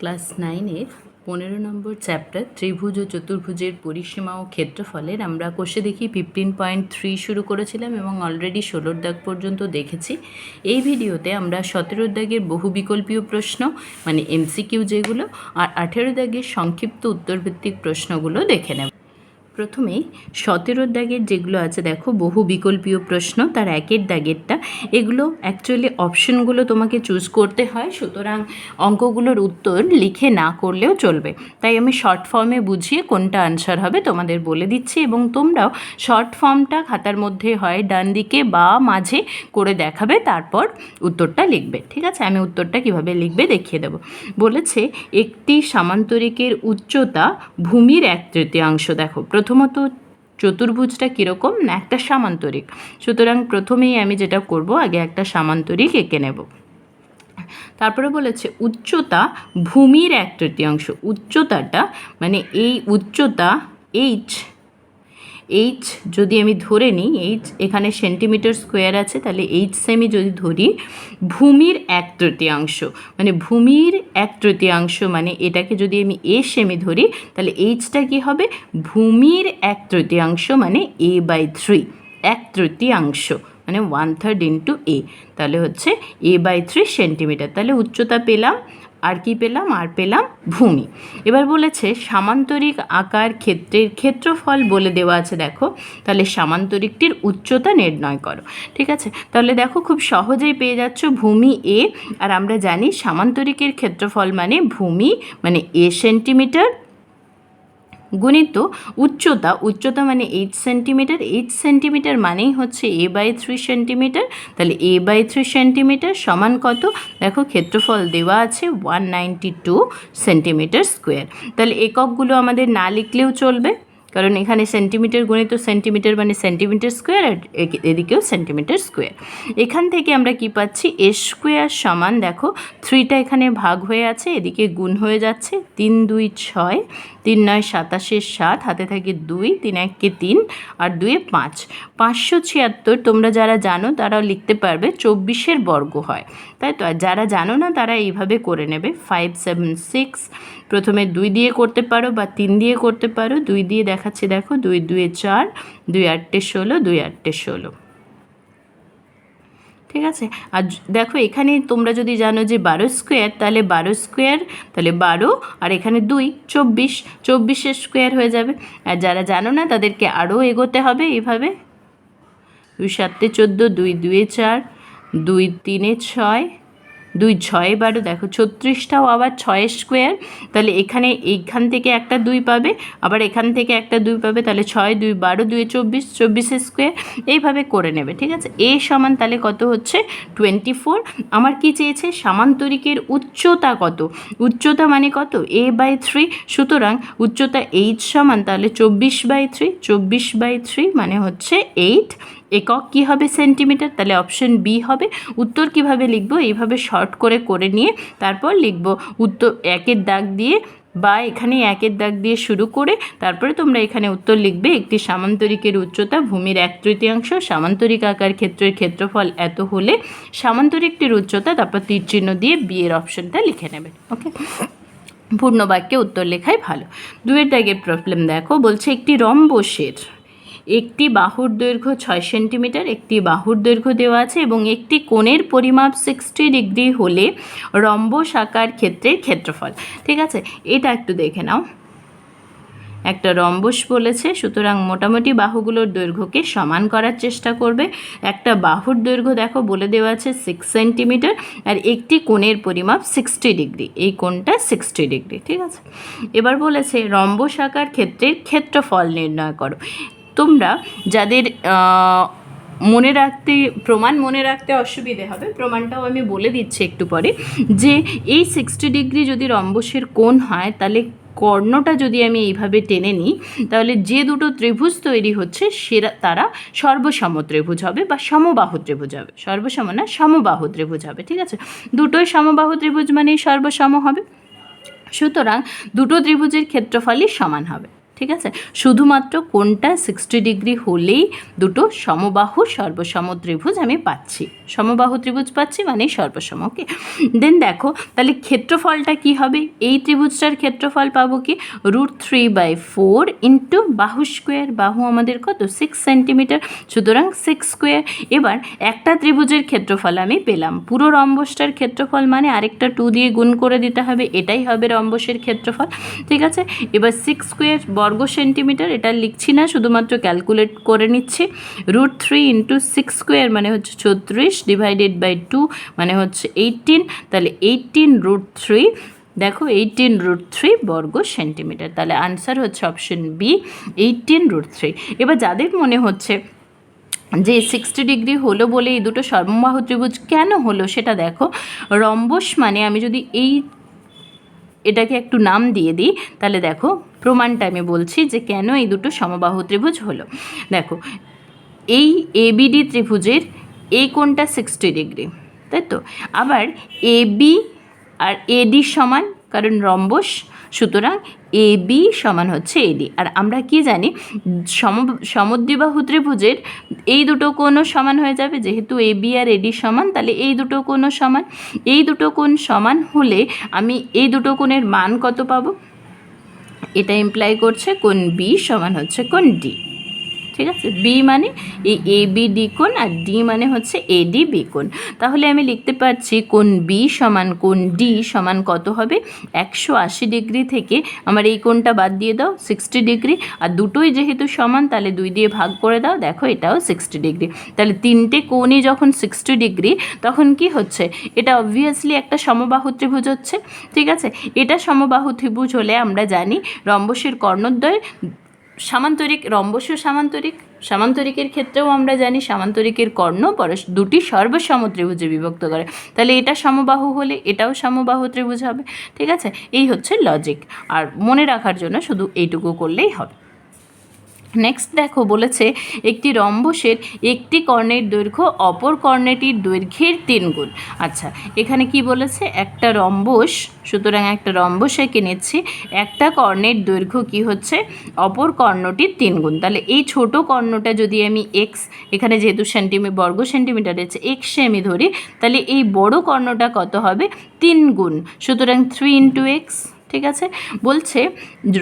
Class 9-এর 15 নম্বর chapter ত্রিভুজ ও চতুর্ভুজের পরিসীমা ও ক্ষেত্রফলের আমরা কোষে দেখি 15.3 শুরু করেছিলাম এবং অলরেডি 16 দাগ পর্যন্ত দেখেছি। এই ভিডিওতে আমরা 17 দাগের বহুবিকল্পীয় প্রশ্ন মানে এমসিকিউ যেগুলো আর 18 দাগের সংক্ষিপ্ত উত্তরভিত্তিক প্রশ্নগুলো দেখে নেব। প্রথমেই 17 দাগের যেগুলো আছে দেখো বহু বিকল্পীয় প্রশ্ন তার 1 দাগেরটা, এগুলো অ্যাকচুয়ালি অপশনগুলো তোমাকে চুজ করতে হয়, সুতরাং অঙ্কগুলোর উত্তর লিখে না করলেও চলবে। তাই আমি শর্ট ফর্মে বুঝিয়ে কোনটা আনসার হবে তোমাদের বলে দিচ্ছি এবং তোমরাও শর্ট ফর্মটা খাতার মধ্যে হয় ডান দিকে বা মাঝে করে দেখাবে, তারপর উত্তরটা লিখবে। ঠিক আছে, আমি উত্তরটা কিভাবে লিখবে দেখিয়ে দেব। বলেছে একটি সামান্তরিকের উচ্চতা ভূমির 1/3। দেখো প্রথমত চতুর্ভুজটা কীরকম না একটা সামান্তরিক, সুতরাং প্রথমেই আমি যেটা করব আগে একটা সামান্তরিক এঁকে নেব। তারপরে বলেছে উচ্চতা ভূমির 1/3। উচ্চতাটা মানে এই উচ্চতা এইচ যদি আমি ধরে নিই, এইচ এখানে সেন্টিমিটার স্কোয়ার আছে, তাহলে এইচ সেমি যদি ধরি ভূমির 1/3 মানে ভূমির 1/3 মানে এটাকে যদি আমি সেমি ধরি তাহলে এইচটা কী হবে ভূমির 1/3 মানে a/3, 1/3 মানে 1/3 ইন্টু এ, তাহলে হচ্ছে a/3 সেন্টিমিটার। তাহলে উচ্চতা পেলাম, আর কি পেলাম, আর পেলাম ভূমি। এবার বলেছে সামান্তরিক আকার ক্ষেত্রের ক্ষেত্রফল বলে দেওয়া আছে। দেখো তাহলে সামান্তরিকটির উচ্চতা নির্ণয় করো। ঠিক আছে, তাহলে দেখো খুব সহজেই পেয়ে যাচ্ছ ভূমি এ, আর আমরা জানি সামান্তরিকের ক্ষেত্রফল মানে ভূমি মানে এ সেন্টিমিটার গুণিত উচ্চতা মানে 8 সেন্টিমিটার, 8 সেন্টিমিটার মানেই হচ্ছে a/3 সেন্টিমিটার। তাহলে a/3 সেন্টিমিটার সমান কত, দেখো ক্ষেত্রফল দেওয়া আছে 192 সেন্টিমিটার স্কোয়ার। তাহলে এককগুলো আমাদের না লিখলেও চলবে, কারণ এখানে সেন্টিমিটার গুণিত সেন্টিমিটার মানে সেন্টিমিটার স্কোয়ার, আর এদিকেও সেন্টিমিটার স্কোয়ার। এখান থেকে আমরা কি পাচ্ছি এ স্কোয়ার সমান, দেখো 3টা এখানে ভাগ হয়ে আছে, এদিকে গুণ হয়ে যাচ্ছে, 3 2 6, 3 9 27 7, হাতে থাকে 2, 3 1 3 আর 2 5, 576। তোমরা যারা জানো তারাও লিখতে পারবে 24-এর বর্গ হয়, তাই তো। আর যারা জানো না তারা এইভাবে করে নেবে 5 7 6, প্রথমে 2 দিয়ে করতে পারো বা 3 দিয়ে করতে পারো। 2 দিয়ে দেখাচ্ছি, দেখো 2 2 4, 2 8 16, 2 8 16। ঠিক আছে, আর দেখো এখানে তোমরা যদি জানো যে 12 স্কোয়ার, তাহলে 12 স্কোয়ার তাহলে 12, আর এখানে 2 24, 24-এর স্কোয়ার হয়ে যাবে। আর যারা জানো না তাদেরকে আরও এগোতে হবে এইভাবে, 2 7 14, 2 2 4, 2 3 6, 2 6 12, দেখো 36টাও আবার 6 স্কোয়ার, তাহলে এইখান থেকে একটা 2 পাবে, আবার এখান থেকে একটা 2 পাবে, তাহলে 6 2 12, 2 24, 24 স্কোয়ার, এইভাবে করে নেবে। ঠিক আছে, এ সমান তাহলে কত হচ্ছে 24। আমার কি চেয়েছে সামান্তরিকের উচ্চতা কত, উচ্চতা মানে কত a/3, সুতরাং উচ্চতা এইচ সমান তাহলে 24/3, 24/3 মানে হচ্ছে 8। একক কী হবে সেন্টিমিটার, তাহলে অপশন বি হবে। উত্তর কিভাবে লিখব, এইভাবে শর্ট করে নিয়ে তারপর লিখব উত্তর 1-এর দাগ দিয়ে, বা এখানে 1-এর দাগ দিয়ে শুরু করে তারপরে তোমরা এখানে উত্তর লিখবে একটি সামান্তরিকের উচ্চতা ভূমির 1/3, সামান্তরিক আকার ক্ষেত্রের ক্ষেত্রফল এত হলে সামান্তরিকটির উচ্চতা, তারপর তীর চিহ্ন দিয়ে বি এর অপশনটা লিখে নেবে। ওকে, পূর্ণ বাক্যে উত্তর লেখাই ভালো। 2-এর দাগের প্রবলেম দেখো, বলছে একটি রম্বসের একটি বাহুর দৈর্ঘ্য 6 সেন্টিমিটার, একটি বাহুর দৈর্ঘ্য দেওয়া আছে এবং একটি কোণের পরিমাপ 60 ডিগ্রি হলে রম্বস আকার ক্ষেত্রের ক্ষেত্রফল। ঠিক আছে, এটা একটু দেখে নাও। একটা রম্বস বলেছে, সুতরাং মোটামুটি বাহুগুলোর দৈর্ঘ্যকে সমান করার চেষ্টা করবে। একটা বাহুর দৈর্ঘ্য দেখো বলে দেওয়া আছে 6 সেন্টিমিটার, আর একটি কোণের পরিমাপ 60 ডিগ্রি, এই কোণটা 60 ডিগ্রি। ঠিক আছে, এবার বলেছে রম্বস আকার ক্ষেত্রের ক্ষেত্রফল নির্ণয় করো। তোমরা যাদের প্রমাণ মনে রাখতে অসুবিধে হবে, প্রমাণটাও আমি বলে দিচ্ছি একটু পরে, যে এই 60 ডিগ্রি যদি রম্বসের কোণ হয় তাহলে কর্ণটা যদি আমি এইভাবে টেনে নিই তাহলে যে দুটো ত্রিভুজ তৈরি হচ্ছে তারা সর্বসম ত্রিভুজ হবে বা সমবাহু ত্রিভুজ হবে। সর্বসম না, সমবাহু ত্রিভুজ হবে। ঠিক আছে, দুটোই সমবাহু ত্রিভুজ মানেই সর্বসম হবে, সুতরাং দুটো ত্রিভুজের ক্ষেত্রফলই সমান হবে। ঠিক আছে, শুধুমাত্র কোনটা 60 ডিগ্রি হলেই দুটো সমবাহু সর্বসম ত্রিভুজ আমি পাচ্ছি, সমবাহু ত্রিভুজ পাচ্ছি মানে সর্বসম। ওকে, দেন দেখো তাহলে ক্ষেত্রফলটা কি হবে, এই ত্রিভুজটার ক্ষেত্রফল পাবো কি √3/4 ইন্টু বাহু স্কোয়ার, বাহু আমাদের কত 6 সেন্টিমিটার, সুতরাং 6 স্কোয়ার। এবার একটা ত্রিভুজের ক্ষেত্রফল আমি পেলাম, পুরো রম্বসটার ক্ষেত্রফল মানে আরেকটা 2 দিয়ে গুণ করে দিতে হবে, এটাই হবে রম্বসের ক্ষেত্রফল। ঠিক আছে, এবার 6 স্কোয়ার বর্গ সেন্টিমিটার, এটা লিখছি না, শুধুমাত্র ক্যালকুলেট করে নিচ্ছি। √3 ইন্টু 6 স্কোয়ার মানে হচ্ছে 36 /2 মানে হচ্ছে 18, তাহলে 18√3, দেখো 18√3 বর্গ সেন্টিমিটার, তাহলে আনসার হচ্ছে অপশন বি 18√3। এবার যাদের মনে হচ্ছে যে 60 ডিগ্রি হলো বলে এই দুটো সমবাহু ত্রিভুজ কেন হলো সেটা দেখো, রম্বস মানে আমি যদি এটাকে একটু নাম দিয়ে দিই তাহলে দেখো প্রমাণটা আমি বলছি যে কেন এই দুটো সমবাহু ত্রিভুজ হলো। দেখো এই এবিডি ত্রিভুজের এই কোণটা 60 ডিগ্রি, তাই তো, আবার এবি আর এডি সমান, কারণ রম্বস, সুতরাং এবি সমান হচ্ছে এডি। আর আমরা কি জানি সমদ্বিবাহু ত্রিভুজের এই দুটো কোণও সমান হয়ে যাবে, যেহেতু এবি আর এডি সমান তাহলে এই দুটো কোণও সমান। এই দুটো কোণ সমান হলে আমি এই দুটো কোণের মান কত পাবো, এটা ইমপ্লাই করছে কোণ বি সমান হচ্ছে কোণ ডি। ঠিক আছে, বি মানে এই এ বি ডি কোণ আর ডি মানে হচ্ছে এ ডি বি কোণ। তাহলে আমি লিখতে পারছি কোণ বি সমান কোণ ডি সমান কত হবে, 180 ডিগ্রি থেকে আমার এই কোণটা বাদ দিয়ে দাও 60 ডিগ্রি, আর দুটোই যেহেতু সমান তাহলে 2 দিয়ে ভাগ করে দাও, দেখো এটাও 60 ডিগ্রি। তাহলে তিনটে কোণই যখন 60 ডিগ্রি তখন কি হচ্ছে, এটা অবভিয়াসলি একটা সমবাহু ত্রিভুজ হচ্ছে। ঠিক আছে, এটা সমবাহু ত্রিভুজ হলে আমরা জানি রম্বসের কর্ণদ্বয় সামান্তরিক, রম্বসও সামান্তরিক, সামান্তরিকের ক্ষেত্রেও আমরা জানি সামান্তরিকের কর্ণ দুটি সর্বসম ত্রিভুজে বিভক্ত করে, তাহলে এটা সমবাহু হলে এটাও সমবাহু ত্রিভুজ হবে। ঠিক আছে, এই হচ্ছে লজিক, আর মনে রাখার জন্য শুধু এইটুকু করলেই হবে। নেক্সট দেখো বলেছে একটি রম্বসের একটি কর্ণের দৈর্ঘ্য অপর কর্ণটির দৈর্ঘ্যের 3 গুণ। আচ্ছা, এখানে কি বলেছে, একটা রম্বস, সুতরাং একটা রম্বস এঁকে নিচ্ছি, একটা কর্ণের দৈর্ঘ্য কি হচ্ছে অপর কর্ণটির 3 গুণ। তাহলে এই ছোট কর্ণটা যদি আমি এক্স, এখানে যেহেতু বর্গ সেন্টিমিটার আছে এক্সে আমি ধরি, তাহলে এই বড় কর্ণটা কত হবে 3 গুণ, সুতরাং 3 × x। ঠিক আছে, বলছে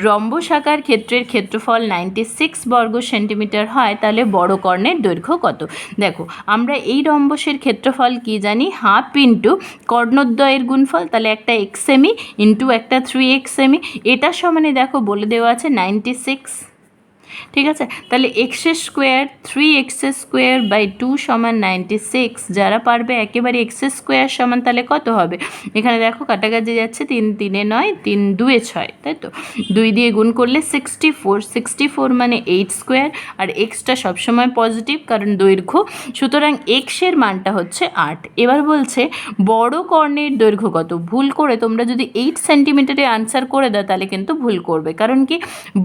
রম্বসাকার ক্ষেত্রের ক্ষেত্রফল 96 বর্গ সেন্টিমিটার হয়, তাহলে বড় কর্ণের দৈর্ঘ্য কত। দেখো আমরা এই রম্বসের ক্ষেত্রফল কি জানি, হাফ ইন্টু কর্ণদ্বয়ের গুণফল, তাহলে একটা এক্স সেমি ইন্টু একটা 3x সেমি, এটা সমানে দেখো বলে দেওয়া আছে 96। ঠিক আছে, তাহলে এক্সের স্কোয়ার 3x² 2 = 96, যারা পারবে একেবারে এক্সের স্কোয়ার সমান তাহলে কত হবে, এখানে দেখো কাটাকাটি যাচ্ছে, 3 × 3 = 9, 3 × 2 = 6, তাই তো, 2 দিয়ে গুণ করলে 64 মানে 8² আর এক্সটা সবসময় পজিটিভ কারণ দৈর্ঘ্য, সুতরাং এক্সের মানটা হচ্ছে 8। এবার বলছে বড় কর্ণের দৈর্ঘ্য কত, ভুল করে তোমরা যদি 8 সেন্টিমিটারে আনসার করে দাও তাহলে কিন্তু ভুল করবে, কারণ কি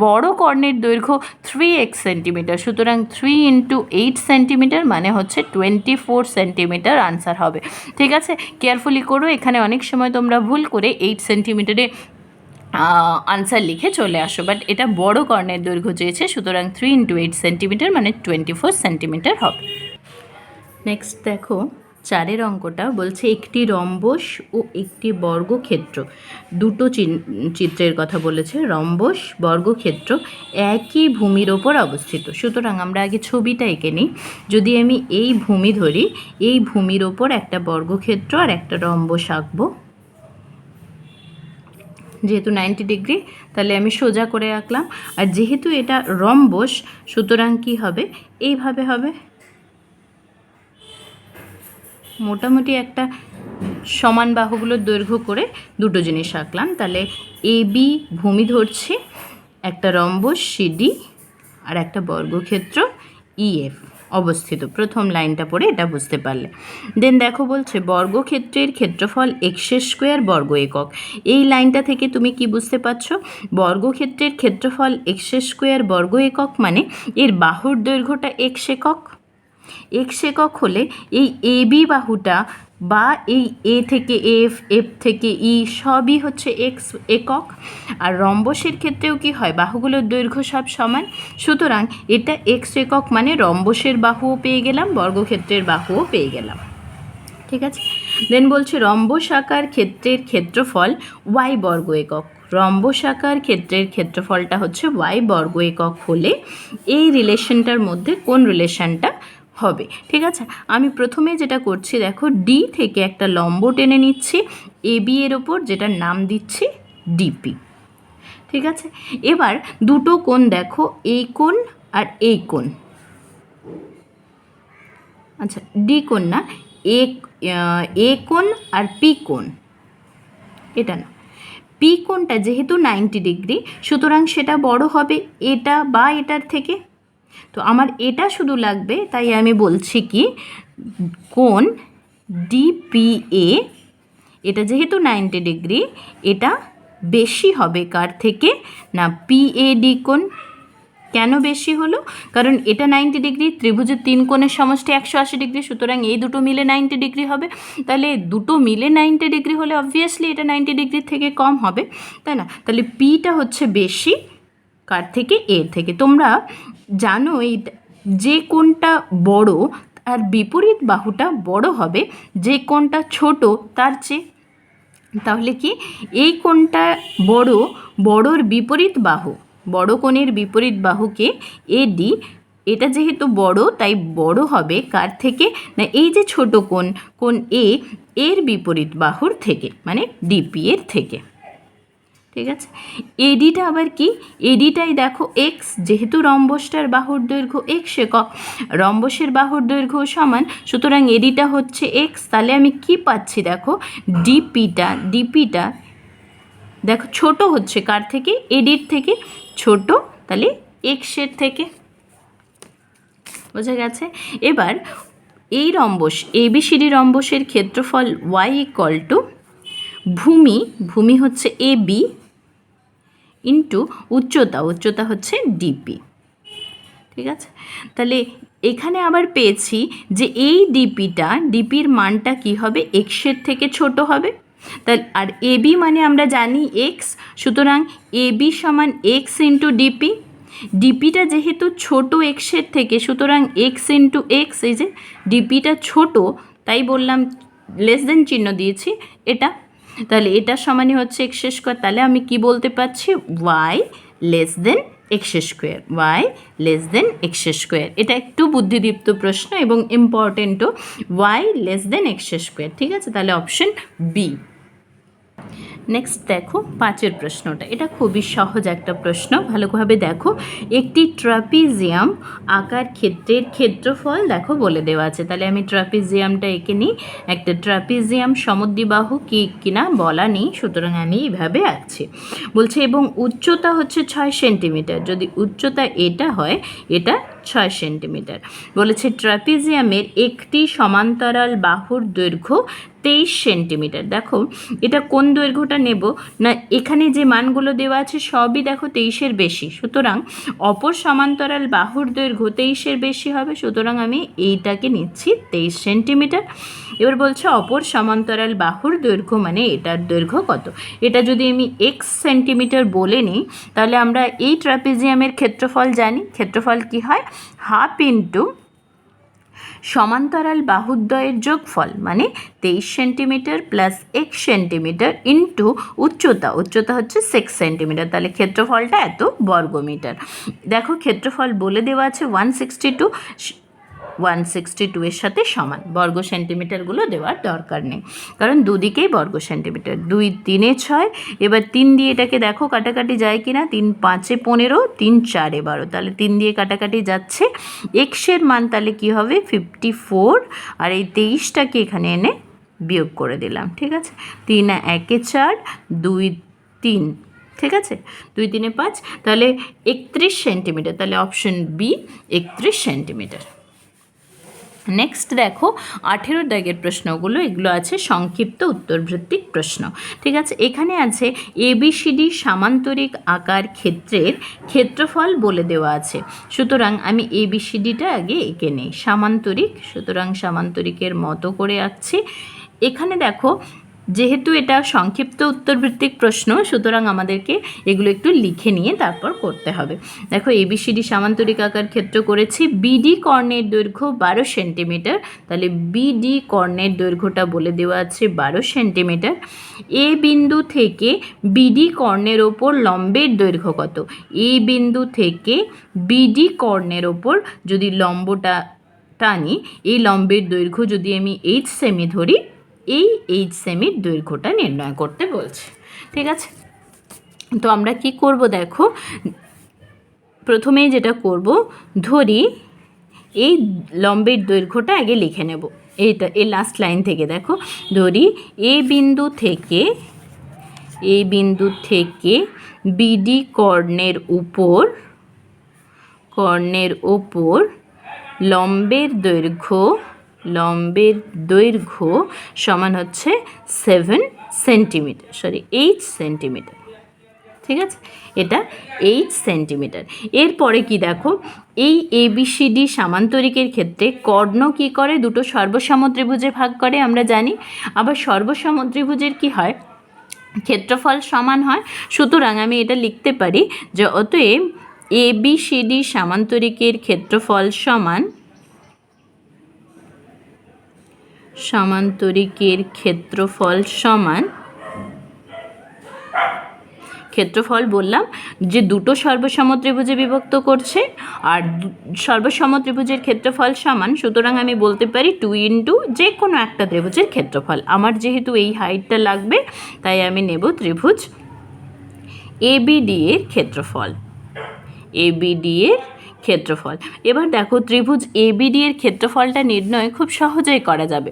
বড় কর্ণের দৈর্ঘ্য 3x সেন্টিমিটার, সুতরাং 3 × 8 সেন্টিমিটার মানে হচ্ছে 24 সেন্টিমিটার আনসার হবে। ঠিক আছে, কেয়ারফুলি করো, এখানে অনেক সময় তোমরা ভুল করে 8 সেন্টিমিটারে আনসার লিখে চলে আসো, বাট এটা বড় কর্ণের দৈর্ঘ্য চেয়েছে, সুতরাং 3 × 8 সেন্টিমিটার মানে 24 সেন্টিমিটার হবে। নেক্সট দেখো 4 অঙ্কটা বলছে একটি রম্বস ও একটি বর্গক্ষেত্র, দুটো চিত্রের কথা বলেছে, রম্বস বর্গক্ষেত্র একই ভূমির ওপর অবস্থিত। সুতরাং আমরা আগে ছবিটা এঁকে নিই, যদি আমি এই ভূমি ধরি, এই ভূমির ওপর একটা বর্গক্ষেত্র আর একটা রম্বস আঁকবো, যেহেতু 90 ডিগ্রি তাহলে আমি সোজা করে আঁকলাম, আর যেহেতু এটা রম্বস সুতরাং কি হবে, এইভাবে হবে, মোটামুটি একটা সমান বাহুগুলোর দৈর্ঘ্য করে দুটো জিনিস আঁকলাম। তাহলে এ বি ভূমি ধরছি, একটা রম্বস সিডি আর একটা বর্গক্ষেত্র ইএফ অবস্থিত। প্রথম লাইনটা পড়ে এটা বুঝতে পারলে। দেন দেখো বলছে বর্গক্ষেত্রের ক্ষেত্রফল x² বর্গ একক। এই লাইনটা থেকে তুমি কি বুঝতে পারছো, বর্গক্ষেত্রের ক্ষেত্রফল x² বর্গ একক মানে এর বাহুর দৈর্ঘ্যটা x একক। x একক হলে এই এ বি বাহুটা বা এই এ থেকে এফ, এফ থেকে ই সবই হচ্ছে এক্স একক। আর রম্বসের ক্ষেত্রেও কি হয়, বাহুগুলোর দৈর্ঘ্য সব সমান, সুতরাং এটা এক্স একক মানে রম্বসের বাহুও পেয়ে গেলাম, বর্গক্ষেত্রের বাহুও পেয়ে গেলাম। ঠিক আছে, দেন বলছে রম্বসাকার ক্ষেত্রের ক্ষেত্রফল ওয়াই বর্গ একক। রম্বসাকার ক্ষেত্রের ক্ষেত্রফলটা হচ্ছে ওয়াই বর্গ একক হলে এই রিলেশনটার মধ্যে কোন রিলেশনটা হবে। ঠিক আছে, আমি প্রথমে যেটা করছি দেখো, ডি থেকে একটা লম্ব টেনে নিচ্ছি এ বি এর ওপর, যেটার নাম দিচ্ছি ডিপি। ঠিক আছে, এবার দুটো কোণ দেখো, এই কোণ আর এই কোণ, আচ্ছা ডি কোণ না, এ কোণ আর পি কোণ, এটা না, পি কোণটা যেহেতু 90 ডিগ্রি, সুতরাং সেটা বড় হবে এটা বা এটার থেকে। তো আমার এটা শুধু লাগবে, তাই আমি বলছি কি কোণ ডিপিএ, এটা যেহেতু 90 ডিগ্রি, এটা বেশি হবে কার থেকে না পিএডি কোণ। কেন বেশি হলো, কারণ এটা 90 ডিগ্রি, ত্রিভুজের তিন কোণের সমষ্টি 180 ডিগ্রি, সুতরাং এই দুটো মিলে 90 ডিগ্রি হবে। তাহলে দুটো মিলে 90 ডিগ্রি হলে অবভিয়াসলি এটা 90 ডিগ্রির থেকে কম হবে, তাই না? তাহলে পিটা হচ্ছে বেশি কার থেকে, এর থেকে। তোমরা জানো এই যে কোণটা বড় তার বিপরীত বাহুটা বড় হবে যে কোণটা ছোট তার চেয়ে। তাহলে কি এই কোণটা বড়, বড়র বিপরীত বাহু, বড় কোণের বিপরীত বাহুকে এডি, এটা যেহেতু বড় তাই বড় হবে কার থেকে না এই যে ছোট কোণ, কোণ এ এর বিপরীত বাহুর থেকে, মানে ডিপি এর থেকে। ঠিক আছে, এডিটা আবার কি, এডিটাই দেখো এক্স, যেহেতু রম্বসটার বাহুর দৈর্ঘ্য এক্স একক, রম্বসের বাহুর দৈর্ঘ্য সমান, সুতরাং এডিটা হচ্ছে এক্স। তাহলে আমি কি পাচ্ছি দেখো, ডিপিটা দেখো ছোট হচ্ছে কার থেকে, এডির থেকে ছোট, তাহলে এক্সের থেকে। বোঝা গেছে? এবার এই রম্বস এবিসিডি রম্বসের ক্ষেত্রফল ওয়াই ইকুয়াল টু ভূমি হচ্ছে এ বি ইন্টু উচ্চতা হচ্ছে ডিপি। ঠিক আছে, তাহলে এখানে আবার পেয়েছি যে এই ডিপির মানটা কি হবে, এক্সের থেকে ছোট হবে। তাহলে আর এবি মানে আমরা জানি এক্স, সুতরাং এবি সমান এক্স ইন্টু ডিপি। ডিপিটা যেহেতু ছোট এক্সের থেকে, সুতরাং এক্স ইন্টু এক্স, এই যে ডিপিটা ছোট তাই বললাম লেস দেন চিহ্ন দিয়েছি এটা, তাহলে এটা সমানই হচ্ছে এক্স স্কোয়ার। তাহলে আমি কি বলতে পারছি, Y less than X square, Y less than X square. এটা একটু বুদ্ধিদীপ্ত প্রশ্ন এবং ইম্পর্টেন্টও, Y less than X square. ঠিক আছে, তাহলে অপশন বি। নেক্সট দেখো 5 প্রশ্নটা, এটা খুবই সহজ একটা প্রশ্ন, ভালোভাবে দেখো। একটি ট্রাপিজিয়াম আকার ক্ষেত্রের ক্ষেত্রফল দেখো বলে দেওয়া আছে। তাহলে আমি ট্রাপিজিয়ামটা এঁকে নিই। একটা ট্রাপিজিয়াম সমদ্বিবাহু কি কিনা বলা নেই, সুতরাং আমি এইভাবে আঁকছি। বলছে এবং উচ্চতা হচ্ছে 6 সেন্টিমিটার। যদি উচ্চতা এটা হয়, এটা 6 সেন্টিমিটার। বলেছে ট্রাপিজিয়ামের একটি সমান্তরাল বাহুর দৈর্ঘ্য 23 সেন্টিমিটার। দেখো এটা কোন দৈর্ঘ্যটা নেব না, এখানে যে মানগুলো দেওয়া আছে সবই দেখো 23-এর বেশি, সুতরাং অপর সমান্তরাল বাহুর দৈর্ঘ্য 23-এর বেশি হবে, সুতরাং আমি এইটাকে নিচ্ছি 23 সেন্টিমিটার। এবার বলছে অপর সমান্তরাল বাহুর দৈর্ঘ্য মানে এটার দৈর্ঘ্য কত। এটা যদি আমি এক্স সেন্টিমিটার বলে নিই, তাহলে আমরা এই ট্রাপিজিয়ামের ক্ষেত্রফল জানি। ক্ষেত্রফল কি হয়, হাফ ইন্টু সমান্তরাল বাহুদ্বয়ের যোগফল, মানে 23 সেন্টিমিটার প্লাস 1 সেন্টিমিটার ইন্টু উচ্চতা হচ্ছে 6 সেন্টিমিটার। তাহলে ক্ষেত্রফলটা এত বর্গমিটার। দেখো ক্ষেত্রফল বলে দেওয়া আছে 162 এর সাথে সমান, বর্গ সেন্টিমিটারগুলো দেওয়ার দরকার নেই, কারণ দুদিকেই বর্গ সেন্টিমিটার। 2 3 6, এবার 3 দিয়ে এটাকে দেখো কাটাকাটি যায় কিনা, 3 5 15, 3 4 12, তাহলে 3 দিয়ে কাটাকাটি যাচ্ছে। এক্সের মান তাহলে কি হবে 54, আর এই 23টাকে এখানে এনে বিয়োগ করে দিলাম। ঠিক আছে, 3 1 4, 2 3, ঠিক আছে, 2 3 5, তাহলে 31 সেন্টিমিটার। তাহলে অপশন বি 31 সেন্টিমিটার। নেক্সট দেখো 18 দাগের প্রশ্নগুলো, এগুলো আছে সংক্ষিপ্ত উত্তরভিত্তিক প্রশ্ন। ঠিক আছে, এখানে আছে এবিসিডি সামান্তরিক আকার ক্ষেত্রের ক্ষেত্রফল বলে দেওয়া আছে, সুতরাং আমি এবিসিডিটা আগে এঁকে নিই। সামান্তরিক, সুতরাং সামান্তরিকের মতো করে আঁকছি। এখানে দেখো যেহেতু এটা সংক্ষিপ্ত উত্তরভিত্তিক প্রশ্ন, সুতরাং আমাদেরকে এগুলো একটু লিখে নিয়ে তারপর করতে হবে। দেখো এবিসিডি সামান্তরিক আকার ক্ষেত্র করেছি। বিডি কর্ণের দৈর্ঘ্য 12 সেন্টিমিটার, তাহলে বিডি কর্ণের দৈর্ঘ্যটা বলে দেওয়া আছে 12 সেন্টিমিটার। এ বিন্দু থেকে বিডি কর্ণের ওপর লম্বের দৈর্ঘ্য কত? এই বিন্দু থেকে বিডি কর্ণের ওপর যদি লম্বটা টানি, এই লম্বের দৈর্ঘ্য যদি আমি 8 সেমি ধরি, এই 8 সেমির দৈর্ঘ্যটা নির্ণয় করতে বলছে। ঠিক আছে, তো আমরা কি করব দেখো, প্রথমেই যেটা করব, ধরি এই লম্বের দৈর্ঘ্যটা আগে লিখে নেব। এইটা এই লাস্ট লাইন থেকে দেখো, ধরি এই বিন্দু থেকে বিডি কর্ণের উপর লম্বের দৈর্ঘ্য সমান হচ্ছে 7 সেন্টিমিটার, 8 সেন্টিমিটার। ঠিক আছে, এটা 8 সেন্টিমিটার। এরপরে কি দেখো, এই এবিসিডি সামান্তরিকের ক্ষেত্রে কর্ণ কি করে? দুটো সর্বসমত্রিভুজে ভাগ করে আমরা জানি। আবার সর্বসমত্রিভুজের কি হয়? ক্ষেত্রফল সমান হয়। সুতরাং আমি এটা লিখতে পারি যে অতএব এবিসিডি সামান্তরিকের ক্ষেত্রফল সমান, ক্ষেত্রফল বললাম যে দুটো সর্বসমত্রিভুজে বিভক্ত করছে, আর সর্বসমত্রিভুজের ক্ষেত্রফল সমান, সুতরাং আমি বলতে পারি 2 ইন্টু যে কোনো একটা ত্রিভুজের ক্ষেত্রফল। আমার যেহেতু এই হাইটটা লাগবে, তাই আমি নেব ত্রিভুজ এবিডি এর ক্ষেত্রফল। এবার দেখো ত্রিভুজ এবিডি এর ক্ষেত্রফলটা নির্ণয় খুব সহজেই করা যাবে।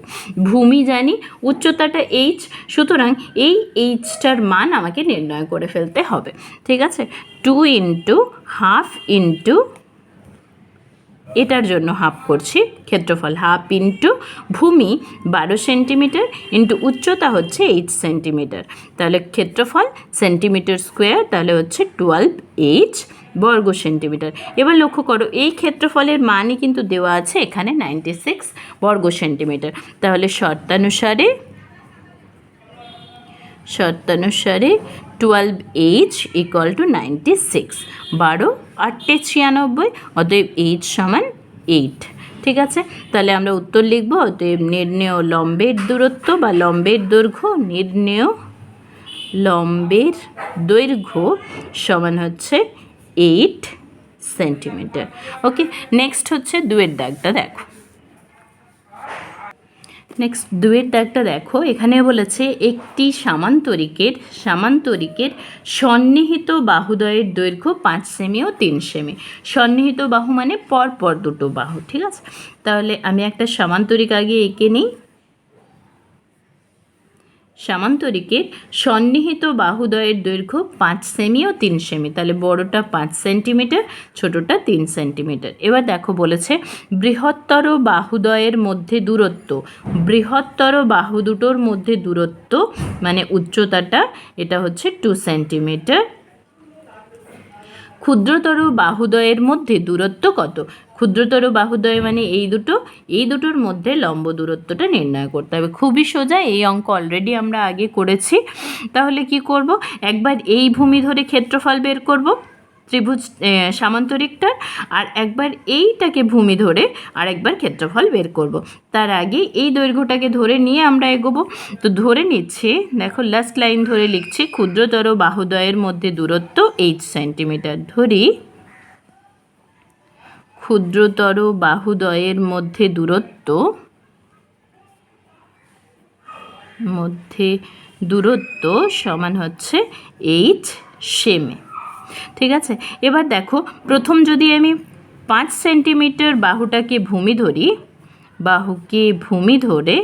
ভূমি জানি, উচ্চতাটা এইচ, সুতরাং এই এইচটার মান আমাকে নির্ণয় করে ফেলতে হবে। ঠিক আছে, 2 ইন্টু হাফ ইন্টু, এটার জন্য হাফ করছি, ক্ষেত্রফল হাফ ইন্টু ভূমি 12 সেন্টিমিটার ইন্টু উচ্চতা হচ্ছে 8 সেন্টিমিটার, তাহলে ক্ষেত্রফল সেন্টিমিটার স্কোয়ার, তাহলে হচ্ছে 12H বর্গ সেন্টিমিটার। এবার লক্ষ্য করো, এই ক্ষেত্রফলের মানই কিন্তু দেওয়া আছে এখানে 96 বর্গ সেন্টিমিটার, তাহলে শর্তানুসারে 12H ইকুয়াল টু 96, 12 8 96, অতএব H সমান 8। ঠিক আছে, তাহলে আমরা উত্তর লিখব, অতএব নির্ণেয় লম্বের দূরত্ব বা লম্বের দৈর্ঘ্য সমান হচ্ছে 8 সেন্টিমিটার। ওকে, নেক্সট হচ্ছে দুয়ের দাগটা দেখো। এখানে বলেছে একটি সামান্তরিকের সন্নিহিত বাহুদ্বয়ের দৈর্ঘ্য 5 সেমি ও 3 সেমি। সন্নিহিত বাহু মানে পরপর দুটো বাহু। ঠিক আছে, তাহলে আমি একটা সামান্তরিক আগে এঁকে নিই। সামান্তরিকের সন্নিহিত বাহুদ্বয়ের দৈর্ঘ্য 5 সেমি ও 3 সেমি, তাহলে বড়টা 5 সেন্টিমিটার, ছোটটা 3 সেন্টিমিটার। এবার দেখো বলেছে বৃহত্তর বাহুদ্বয়ের মধ্যে দূরত্ব, বৃহত্তর বাহু দুটোর মধ্যে দূরত্ব মানে উচ্চতাটা, এটা হচ্ছে 2 সেন্টিমিটার। ক্ষুদ্রতর বাহুদ্বয়ের মধ্যে দূরত্ব কত? ক্ষুদ্রতর বাহুদ্বয় মানে এই দুটোর মধ্যে লম্ব দূরত্বটা নির্ণয় করতে হবে। খুবই সোজা, এই অঙ্ক অলরেডি আমরা আগে করেছি। তাহলে কি করব, একবার এই ভূমি ধরে ক্ষেত্রফল বের করব ত্রিভুজ সামান্তরিকটার, আর একবার এইটাকে ভূমি ধরে আর একবার ক্ষেত্রফল বের করব। তার আগে এই দৈর্ঘ্যটাকে ধরে নিয়ে আমরা এগোবো। তো ধরে নিচ্ছি, দেখো লাস্ট লাইন ধরে লিখছি, ক্ষুদ্রতর বাহুদ্বয়ের মধ্যে দূরত্ব 8 সেন্টিমিটার। ধরি ক্ষুদ্রতর বাহুদ্বয়ের মধ্যে দূরত্ব সমান হচ্ছে 8 সেমি। ঠিক আছে, এবার দেখো প্রথম যদি আমি 5 সেন্টিমিটার বাহুকে ভূমি ধরে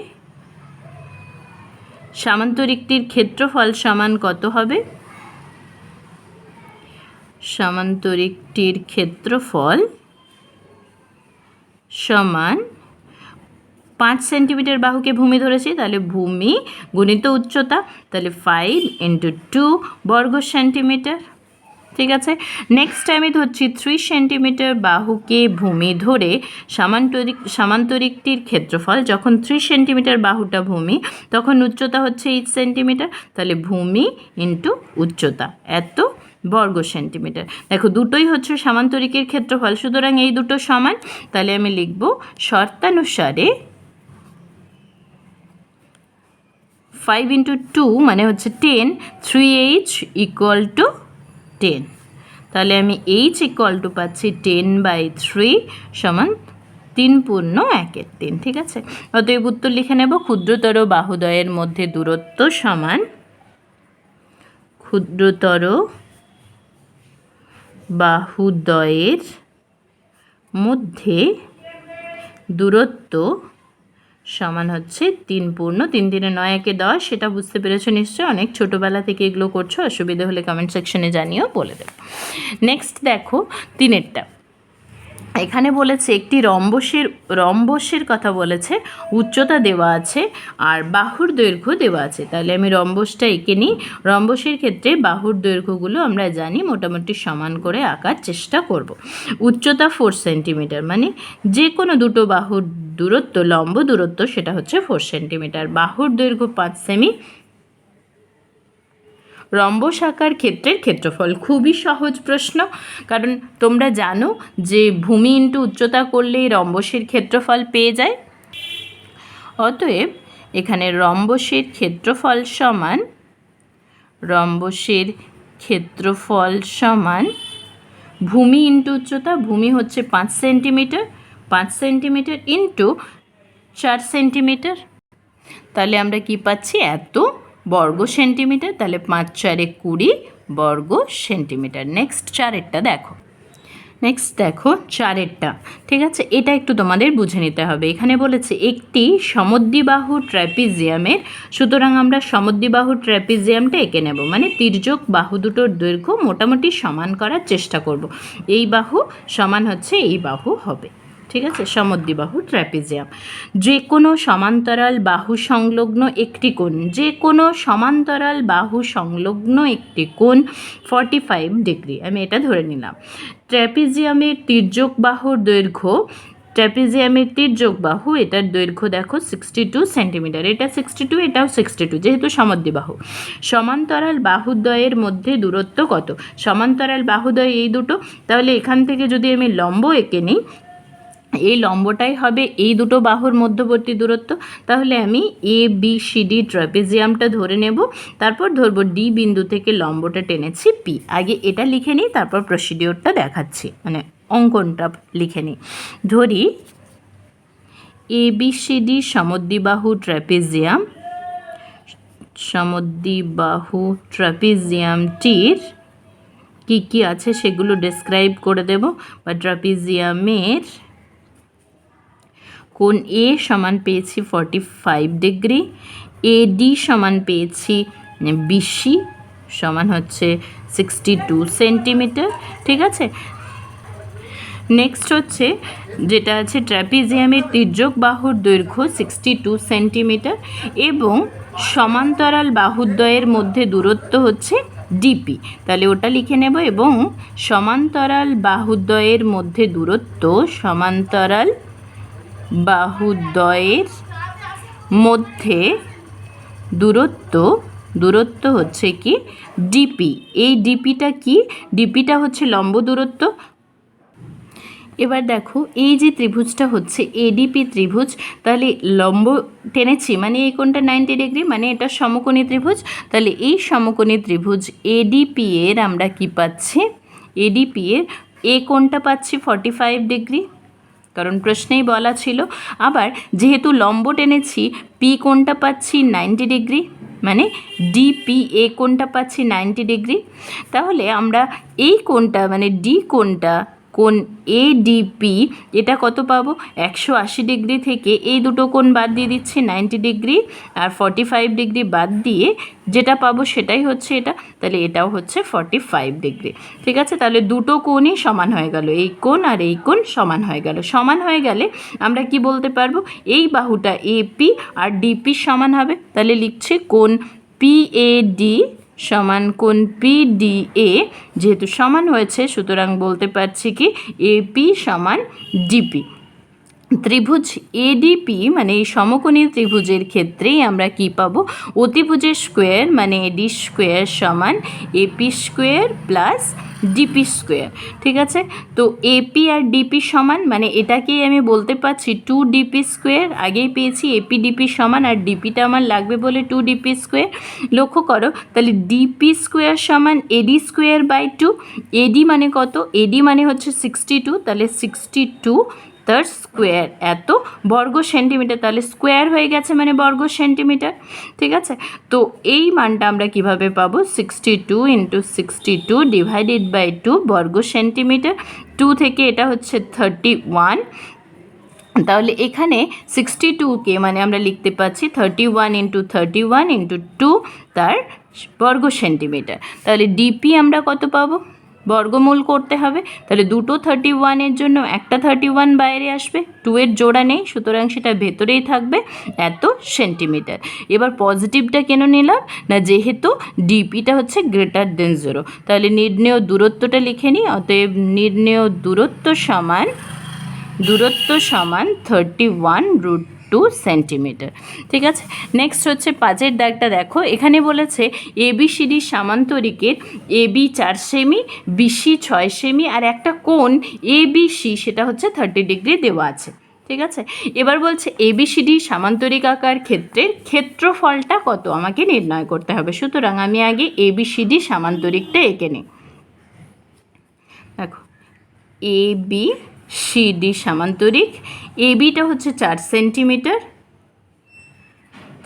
সামান্তরিকটির ক্ষেত্রফল সমান কত হবে? সামান্তরিকটির ক্ষেত্রফল সমান 5 সেন্টিমিটার বাহুকে ভূমি ধরেছি, তাহলে ভূমি গুণিত উচ্চতা, তাহলে 5 ইন্টু 2 বর্গ সেন্টিমিটার, ঠিক আছে। নেক্সট আমি ধরছি 3 সেন্টিমিটার বাহুকে ভূমি ধরে সামান্তরিকটির ক্ষেত্রফল, যখন 3 সেন্টিমিটার বাহুটা ভূমি তখন উচ্চতা হচ্ছে 8 সেন্টিমিটার, তাহলে ভূমি ইন্টু উচ্চতা এত বর্গ সেন্টিমিটার। দেখো দুটোই হচ্ছে সামান্তরিকের ক্ষেত্রফল, সুতরাং এই দুটো সমান, তাহলে আমি লিখব শর্তানুসারে 5 ইন্টু 2 মানে হচ্ছে 10, 3h ইকুয়াল টু 10। তাহলে আমি h ইকুয়াল টু পাচ্ছি 10/3 সমান 3 পূর্ণ 1/3। ঠিক আছে, অতএব উত্তর লিখে নেব ক্ষুদ্রতর বাহুদ্বয়ের মধ্যে দূরত্ব সমান ক্ষুদ্রতর বাহুদ্বয়ের মধ্যে দূরত্ব সমান হচ্ছে 3 পূর্ণ 3 3 9 1 10। সেটা বুঝতে পেরেছো নিশ্চয়ই, অনেক ছোটোবেলা থেকে এগুলো করছো, অসুবিধা হলে কমেন্ট সেকশনে জানিও, বলে দেবো। নেক্সট দেখো 3-এরটা, এখানে বলেছে একটি রম্বসের কথা বলেছে, উচ্চতা দেওয়া আছে আর বাহুর দৈর্ঘ্য দেওয়া আছে। তাহলে আমি রম্বসটা এঁকে নিই। রম্বসের ক্ষেত্রে বাহুর দৈর্ঘ্যগুলো আমরা জানি, মোটামুটি সমান করে আঁকার চেষ্টা করব। উচ্চতা 4 সেন্টিমিটার, মানে যে কোনো দুটো বাহুর দূরত্ব, লম্ব দূরত্ব সেটা হচ্ছে 4 সেন্টিমিটার। বাহুর দৈর্ঘ্য 5 সেমি। রম্বস আঁকার ক্ষেত্রের ক্ষেত্রফল, খুবই সহজ প্রশ্ন, কারণ তোমরা জানো যে ভূমি ইন্টু উচ্চতা করলেই রম্বসের ক্ষেত্রফল পেয়ে যায়। অতএব এখানে রম্বসের ক্ষেত্রফল সমান ভূমি ইন্টু উচ্চতা। ভূমি হচ্ছে 5 সেন্টিমিটার, 5 সেন্টিমিটার ইন্টু 4 সেন্টিমিটার, তাহলে আমরা কি পাচ্ছি এত বর্গ সেন্টিমিটার। তাহলে 5 4 20 বর্গ সেন্টিমিটার। নেক্সট 4-এরটা দেখো। ঠিক আছে, এটা একটু তোমাদের বুঝে নিতে হবে। এখানে বলেছে একটি সমদ্বিবাহু ট্র্যাপিজিয়ামের, সুতরাং আমরা সমদ্বিবাহু ট্র্যাপিজিয়ামটা এঁকে নেব, মানে তির্যক বাহু দুটোর দৈর্ঘ্য মোটামুটি সমান করার চেষ্টা করব। এই বাহু সমান হচ্ছে এই বাহু হবে। ঠিক আছে, সমদ্বিবাহু ট্র্যাপিজিয়াম। যে কোনো সমান্তরাল বাহু সংলগ্ন একটি কোণ, যে কোনো সমান্তরাল বাহু সংলগ্ন একটি কোণ 45 ডিগ্রি, আমি এটা ধরে নিলাম। ট্র্যাপিজিয়ামের তির্যক বাহুর দৈর্ঘ্য, ট্র্যাপিজিয়ামের তির্যক বাহু, এটার দৈর্ঘ্য দেখো 62 সেন্টিমিটার, এটা 62, এটাও 62, যেহেতু সমদ্বিবাহু। সমান্তরাল বাহুদ্বয়ের মধ্যে দূরত্ব কত? সমান্তরাল বাহুদ্বয় এই দুটো, তাহলে এখান থেকে যদি আমি লম্ব এঁকে নিই, এই লম্বটাই হবে এই দুটো বাহুর মধ্যবর্তী দূরত্ব। তাহলে আমি ABCD ট্র্যাপিজিয়ামটা ধরে নেব, তারপর ধরবো D বিন্দু থেকে লম্বটা টেনেছি P। আগে এটা লিখে নিই, তারপর প্রসিডিওরটা দেখাচ্ছি, মানে অঙ্কনটা লিখে নিই। ধরি ABCD সমদ্বিবাহু ট্র্যাপিজিয়ামটির কী কী আছে সেগুলো ডেসক্রাইব করে দেব। বা ট্র্যাপিজিয়ামের কোণ A সমান পেয়েছি 45 ডিগ্রি, AD সমান পেয়েছি BC সমান হচ্ছে 62 সেন্টিমিটার। ঠিক আছে, নেক্সট হচ্ছে যেটা আছে ট্র্যাপিজিয়ামের তির্যক বাহুর দৈর্ঘ্য 62 সেন্টিমিটার এবং সমান্তরাল বাহুদ্বয়ের মধ্যে দূরত্ব হচ্ছে DP, তাহলে ওটা লিখে নেব। এবং সমান্তরাল বাহুদ্বয়ের মধ্যে দূরত্ব, সমান্তরাল বাহুদ্বয়ের মধ্যে দূরত্ব হচ্ছে কি DP। এই ডিপিটা কি? ডিপিটা হচ্ছে লম্ব দূরত্ব। এবার দেখো এই যে ত্রিভুজটা হচ্ছে ADP ত্রিভুজ, তাহলে লম্ব টেনেছি মানে এই কোণটা 90 ডিগ্রি, মানে এটা সমকোণী ত্রিভুজ। তাহলে এই সমকোণী ত্রিভুজ ADP এর আমরা কি পাচ্ছি? ADP এর এ কোণটা পাচ্ছি 45 ডিগ্রি, কারণ প্রশ্নেই বলা ছিল। আবার যেহেতু লম্ব টেনেছি পি কোণটা পাচ্ছি 90 ডিগ্রি, মানে DPA কোণটা পাচ্ছি 90 ডিগ্রি। তাহলে আমরা এই কোণটা মানে ডি কোণটা, কোণ ADP, এটা কত পাবো? 180 ডিগ্রি থেকে এই দুটো কোণ বাদ দিয়ে দিচ্ছি, 90 ডিগ্রি আর 45 ডিগ্রি বাদ দিয়ে যেটা পাবো সেটাই হচ্ছে এটা, তাহলে এটাও হচ্ছে 45 ডিগ্রি। ঠিক আছে, তাহলে দুটো কোণই সমান হয়ে গেল, এই কোণ আর এই কোণ সমান হয়ে গেল। সমান হয়ে গেলে আমরা কি বলতে পারবো? এই বাহুটা AP আর DP সমান হবে। তাহলে লিখছি কোণ PAD সমান কোণ PDA, যেহেতু সমান হয়েছে সুতরাং বলতে পারছি কি AP সমান DP। ত্রিভুজ ADP মানে এই সমকোণী ত্রিভুজের ক্ষেত্রেই আমরা কি পাবো, অতিভুজের স্কোয়ার মানে AD স্কোয়ার সমান AP square plus DP square. ঠিক আছে, তো AP আর DP সমান মানে এটাকেই আমি বলতে পারছি 2DP স্কোয়ার। আগেই পেয়েছি AP DP সমান, আর DPটা আমার লাগবে বলে 2DP স্কোয়ার। লক্ষ্য করো তাহলে DP স্কোয়ার সমান AD স্কোয়ার বাই 2। AD মানে কত, AD মানে হচ্ছে 62, তাহলে 62 তার স্কোয়ার এত বর্গ সেন্টিমিটার, তাহলে স্কোয়ার হয়ে গেছে মানে বর্গ সেন্টিমিটার। ঠিক আছে, তো এই মানটা আমরা কিভাবে পাবো, 62 × 62 ডিভাইডেড বাই 2 বর্গ সেন্টিমিটার। 2 থেকে এটা হচ্ছে 31, তাহলে এখানে 62কে মানে আমরা লিখতে পাচ্ছি 31 × 31 × 2 তার বর্গ সেন্টিমিটার। তাহলে ডিপি আমরা কত পাবো, বর্গমূল করতে হবে, তাহলে দুটো 31-এর জন্য একটা 31 বাইরে আসবে, 2 এর জোড়া নেই সুতরাং সেটা ভেতরেই থাকবে এত সেন্টিমিটার। এবার পজিটিভটা কেন নিলাম না, যেহেতু ডিপিটা হচ্ছে গ্রেটার দেন 0, তাহলে নির্ণেয় দূরত্বটা লিখে নিই। অতএব নির্ণেয় দূরত্ব সমান 31√2 সেন্টিমিটার। ঠিক আছে, নেক্সট হচ্ছে 5-এর দাগটা দেখো, এখানে বলেছে ABCD সামান্তরিকের AB 4 সেমি, BC 6 সেমি আর একটা কোণ ABC সেটা হচ্ছে 30 ডিগ্রি দেওয়া আছে। ঠিক আছে, এবার বলছে ABCD সামান্তরিকাকার ক্ষেত্রের ক্ষেত্রফলটা কত আমাকে নির্ণয় করতে হবে। সুতরাং আমি আগে ABCD সামান্তরিকটা এঁকে নিই। দেখো ABCD সামান্তরিক, ABটা হচ্ছে 4 সেন্টিমিটার।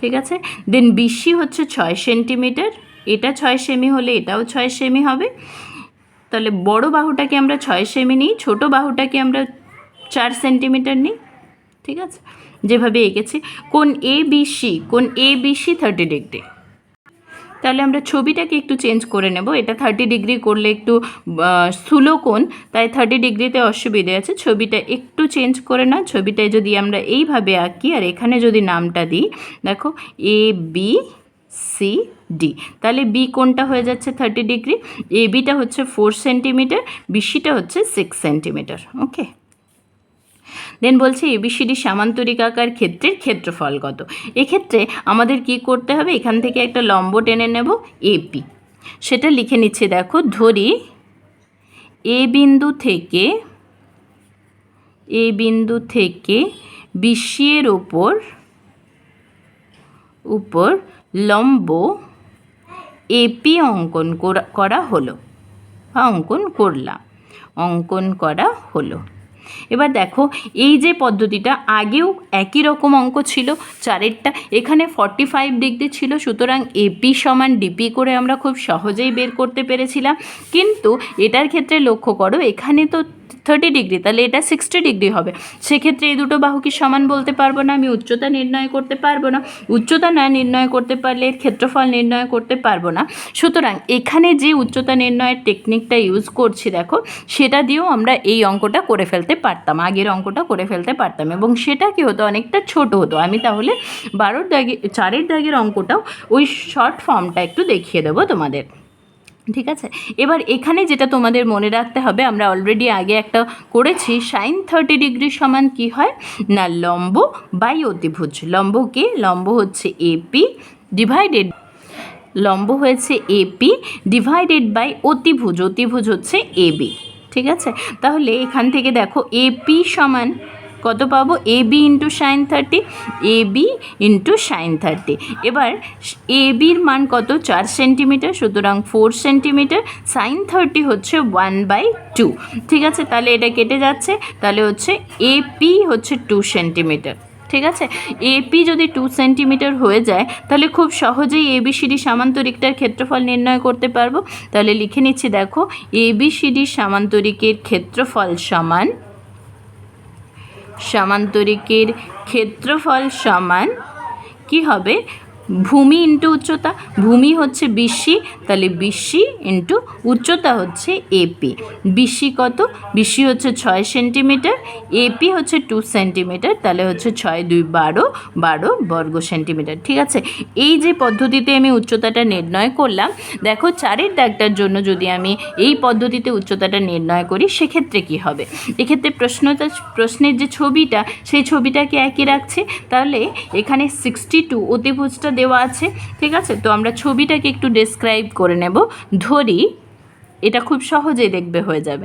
ঠিক আছে, দেন BC হচ্ছে 6 সেন্টিমিটার, এটা 6 সেমি হলে এটাও 6 সেমি হবে। তাহলে বড় বাহুটাকে আমরা 6 সেমি নিই, ছোট বাহুটাকে আমরা 4 সেন্টিমিটার নিই। ঠিক আছে, যেভাবে এঁকেছি। কোণ ABC 30 ডিগ্রি। তাহলে আমরা ছবিটাকে একটু চেঞ্জ করে নেব, এটা 30 ডিগ্রি করলে একটু স্থূল কোণ, তাই 30 ডিগ্রিতে অসুবিধে আছে। ছবিটা একটু চেঞ্জ করে না, ছবিটায় যদি আমরা এইভাবে আঁকি আর এখানে যদি নামটা দিই, দেখো ABCD, তাহলে বি কোণটা হয়ে যাচ্ছে 30 ডিগ্রি, ABটা হচ্ছে 4 সেন্টিমিটার, BCটা হচ্ছে 6 সেন্টিমিটার। ওকে, দেন বলছে ABCD সামান্তরিকাকার ক্ষেত্রের ক্ষেত্রফল কত। এক্ষেত্রে আমাদের কি করতে হবে, এখান থেকে একটা লম্ব টেনে নেব AP, সেটা লিখে নিচ্ছি। দেখো ধরি A বিন্দু থেকে BC এর উপর লম্ব AP অঙ্কন করা হলো বা অঙ্কন করা হলো। এবার দেখো এই যে পদ্ধতিটা, আগেও একই রকম অঙ্ক ছিল 4-এরটা, এখানে 45 ডিগ্রি ছিল, সুতরাং AP সমান DP করে আমরা খুব সহজেই বের করতে পেরেছিলাম। কিন্তু এটার ক্ষেত্রে লক্ষ্য করো, এখানে তো 30 ডিগ্রি, তাহলে এটা 60 ডিগ্রি হবে। সেক্ষেত্রে এই দুটো বাহু কি সমান বলতে পারবো না, আমি উচ্চতা নির্ণয় করতে পারবো না। উচ্চতা না নির্ণয় করতে পারলে এর ক্ষেত্রফল নির্ণয় করতে পারবো না। সুতরাং এখানে যে উচ্চতা নির্ণয়ের টেকনিকটা ইউজ করছি দেখো, সেটা দিয়েও আমরা এই অঙ্কটা করে ফেলতে পারতাম, আগের অঙ্কটা করে ফেলতে পারতাম, এবং সেটা কি হতো, অনেকটা ছোট হতো। আমি তাহলে 4-এর দাগের অঙ্কটাও ওই শর্ট ফর্মটা একটু দেখিয়ে দেবো তোমাদের। ঠিক আছে, এবার এখানে যেটা তোমাদের মনে রাখতে হবে, আমরা অলরেডি আগে একটা করেছি, sin 30 ডিগ্রি সমান কি হয় না লম্ব বাই অতিভুজ। লম্ব হচ্ছে AP ডিভাইডেড বাই অতিভুজ হচ্ছে AB। ঠিক আছে, তাহলে এখান থেকে দেখো AP সমান কত পাবো, AB × sin 30, এবার ABর মান কত, 4 সেন্টিমিটার, সুতরাং 4 সেন্টিমিটার, sin 30 হচ্ছে 1/2। ঠিক আছে, তাহলে এটা কেটে যাচ্ছে, তাহলে হচ্ছে AP হচ্ছে 2 সেন্টিমিটার। ঠিক আছে, AP যদি 2 সেন্টিমিটার হয়ে যায় তাহলে খুব সহজেই ABCD সামান্তরিকটার ক্ষেত্রফল নির্ণয় করতে পারবো। তাহলে লিখে নিচ্ছি, দেখো ABCD সামান্তরিকের ক্ষেত্রফল সমান কি হবে ভূমি ইন্টু উচ্চতা, ভূমি হচ্ছে বিসি, তাহলে বিসি ইন্টু উচ্চতা হচ্ছে এপি। বিসি কত? বিসি হচ্ছে 6 সেন্টিমিটার, এপি হচ্ছে 2 সেন্টিমিটার, তাহলে হচ্ছে 6 2 12, 12 বর্গ সেন্টিমিটার। ঠিক আছে, এই যে পদ্ধতিতে আমি উচ্চতাটা নির্ণয় করলাম, দেখো 4-এর দাগটার জন্য যদি আমি এই পদ্ধতিতে উচ্চতাটা নির্ণয় করি সেক্ষেত্রে কি হবে? এক্ষেত্রে প্রশ্নের যে ছবিটা সেই ছবিটাকে একই রাখছে, তাহলে এখানে 62 অতিভুজটা দেওয়া আছে। ঠিক আছে, তো আমরা ছবিটাকে একটু ডেসক্রাইব করে নেব। ধরি এটা খুব সহজেই দেখবে হয়ে যাবে।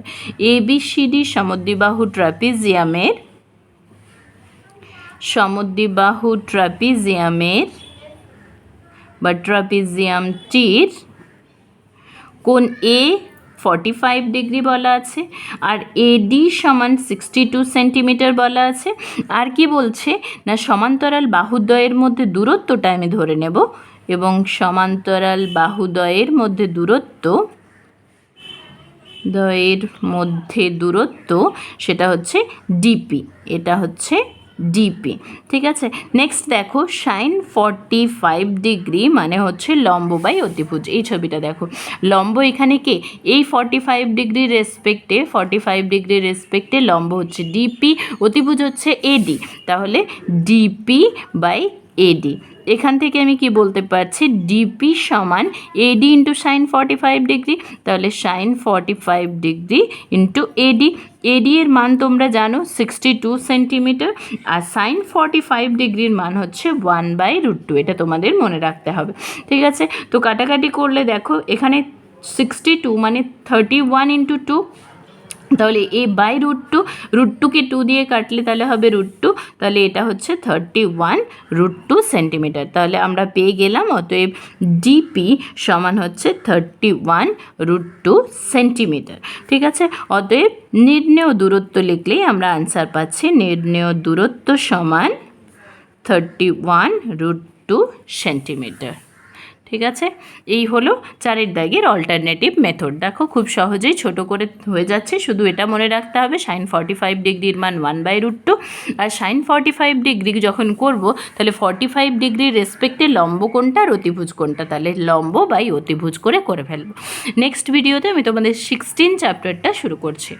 ABCD সমদ্বিবাহু ট্রাপিজিয়ামের বা ট্রাপিজিয়ামটির কোণ এ 45 ডিগ্রি বলা আছে, আর এডি সমান 62 সেন্টিমিটার বলা আছে। আর কি বলছে না, সমান্তরাল বাহুদ্বয়ের মধ্যে দূরত্বটা আমি ধরে নেব, এবং সমান্তরাল বাহুদ্বয়ের মধ্যে দূরত্ব সেটা হচ্ছে ডিপি, এটা হচ্ছে ডিপি। ঠিক আছে, নেক্সট দেখো sin 45 ডিগ্রি মানে হচ্ছে লম্ব বাই অতিভুজ। এই ছবিটা দেখো, লম্ব এখানে কে? এই 45 ডিগ্রির রেসপেক্টে লম্ব হচ্ছে ডিপি, অতিভুজ হচ্ছে এডি, তাহলে ডিপি বাই এডি। এখান থেকে আমি কি বলতে পারছি? ডিপি সমান এডি ইন্টু সাইন 45 ডিগ্রি, তাহলে সাইন 45 ডিগ্রি ইন্টু এডি। এডি এর মান তোমরা জানো 62 সেন্টিমিটার, আর সাইন 45 ডিগ্রির মান হচ্ছে 1/√2, এটা তোমাদের মনে রাখতে হবে। ঠিক আছে, তো কাটাকাটি করলে দেখো এখানে 62 মানে 31 ইন্টু 2, তাহলে √2কে 2 দিয়ে কাটলে তাহলে হবে √2, তাহলে এটা হচ্ছে 31√2 সেন্টিমিটার। তাহলে আমরা পেয়ে গেলাম, অতএব ডিপি সমান হচ্ছে 31√2 সেন্টিমিটার। ঠিক আছে, অতএব নির্ণেয় দূরত্ব লিখলেই আমরা আনসার পাচ্ছি। নির্ণেয় দূরত্ব সমান 31√2 সেন্টিমিটার। ঠিক আছে, এই হলো 4-এর দাগের অল্টারনেটিভ মেথড। দেখো খুব সহজেই ছোট করে হয়ে যাচ্ছে, শুধু এটা মনে রাখতে হবে সাইন 45 ডিগ্রির মান 1/√2, আর সাইন 45 ডিগ্রি যখন করব তাহলে 45 ডিগ্রির রেসপেক্টে লম্ব কোণটা আর অতিভুজ কোণটা, তাহলে লম্ব বাই অতিভুজ করে ফেলবো। নেক্সট ভিডিওতে আমি তোমাদের 16 চ্যাপ্টারটা শুরু করছি।